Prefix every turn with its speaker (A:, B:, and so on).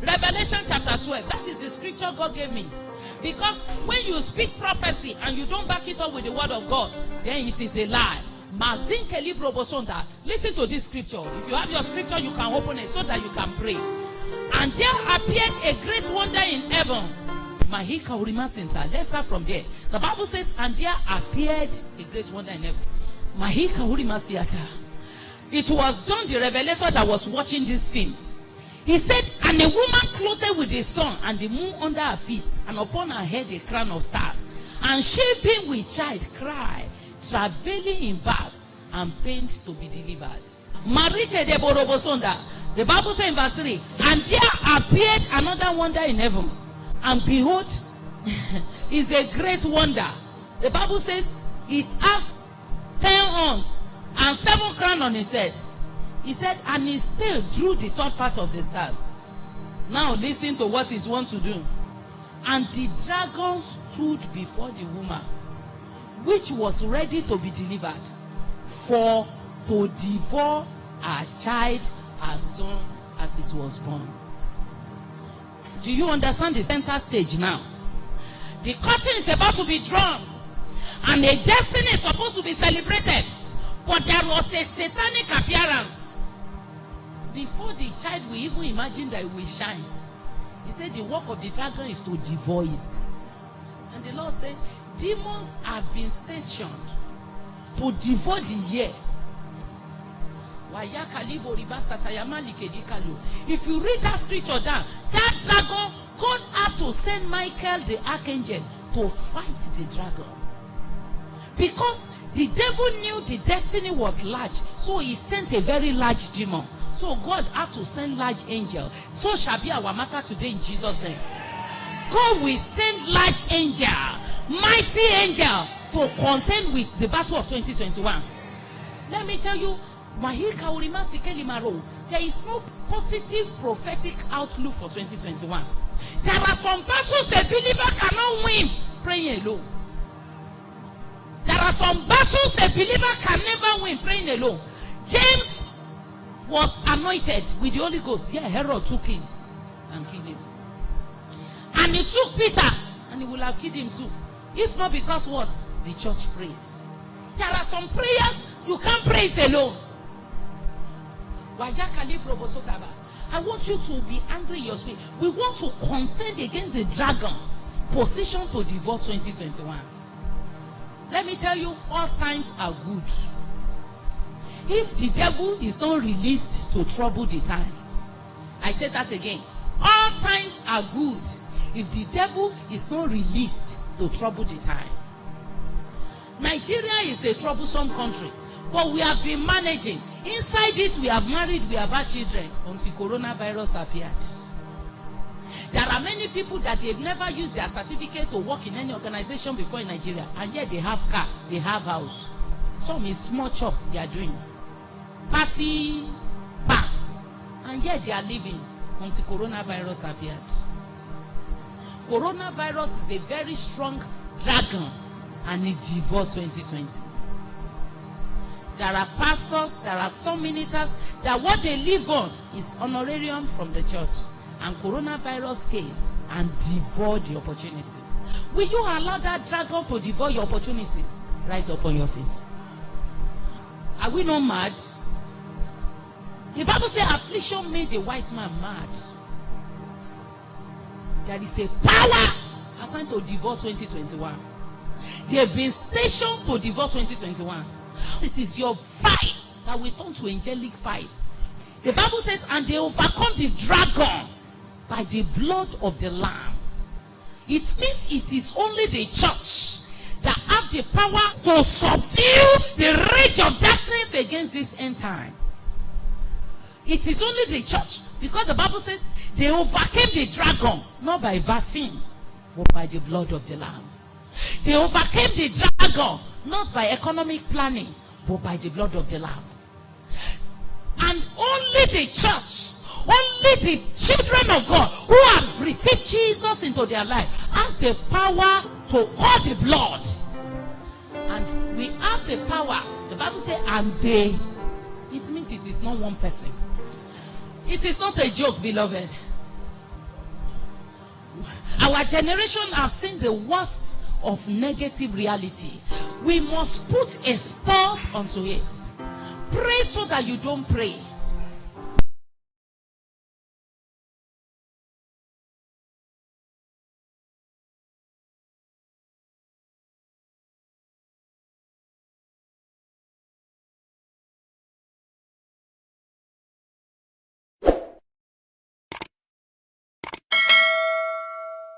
A: Revelation chapter 12. That is the scripture God gave me. Because when you speak prophecy and you don't back it up with the word of God, then it is a lie. Listen to this scripture. If you have your scripture, you can open it so that you can pray. And there appeared a great wonder in heaven. Let's start from there. The Bible says, and there appeared a great wonder in heaven. It was John the Revelator that was watching this film. He said, and a woman clothed with the sun and the moon under her feet, and upon her head a crown of stars. And she being with child cried, traveling in birth and pained to be delivered. The Bible says in verse 3, and there appeared another wonder in heaven. And behold, is a great wonder. The Bible says it has 10 horns and 7 crowns on his head. He said, and his tail drew the third part of the stars. Now listen to what he wants to do. And the dragon stood before the woman, which was ready to be delivered, for to devour her child as soon as it was born. Do you understand the center stage now? The curtain is about to be drawn, and a destiny is supposed to be celebrated. But there was a satanic appearance. Before the child will even imagine that it will shine, he said the work of the dragon is to devour it. And the Lord said, demons have been stationed to devour the year. If you read that scripture down, that dragon, God had to send Michael the archangel to fight the dragon. Because the devil knew the destiny was large, so he sent a very large demon. So God had to send large angel. So shall be our matter today in Jesus' name. God will send large angel, mighty angel, to contend with the battle of 2021. Let me tell you, there is no positive prophetic outlook for 2021. There are some battles a believer cannot win praying alone. There are some battles a believer can never win praying alone. James was anointed with the Holy Ghost. Yeah, Herod took him and killed him. And he took Peter and he will have killed him too. If not because what? The church prayed. There are some prayers you can't pray it alone. I want you to be angry in your spirit. We want to contend against the dragon positioned to devour 2021. Let me tell you, all times are good. If the devil is not released to trouble the time, I said that again. All times are good if the devil is not released to trouble the time. Nigeria is a troublesome country, but we have been managing. Inside it, we have married, we have had children until coronavirus appeared. There are many people that they've never used their certificate to work in any organization before in Nigeria, and yet they have car, they have house. Some is small chops they are doing, party parts, and yet they are living until coronavirus appeared. Coronavirus is a very strong dragon, and it devoured 2020. There are pastors, there are some ministers that what they live on is honorarium from the church. And coronavirus came and devoured the opportunity. Will you allow that dragon to devour your opportunity? Rise up on your feet. Are we not mad? The Bible says affliction made the wise man mad. There is a power assigned to devour 2021. They have been stationed to devour 2021. It is your fight that will turn to angelic fight. The Bible says, and they overcome the dragon by the blood of the Lamb. It means it is only the church that have the power to subdue the rage of darkness against this end time. It is only the church, because the Bible says they overcame the dragon not by vaccine but by the blood of the Lamb. They overcame the dragon not by economic planning but by the blood of the Lamb. And only the church, only the children of God who have received Jesus into their life has the power to call the blood. And we have the power. The Bible says, and they. It means it is not one person. It is not a joke, beloved. Our generation have seen the worst of negative reality. We must put a stop unto it. Pray so that you don't pray.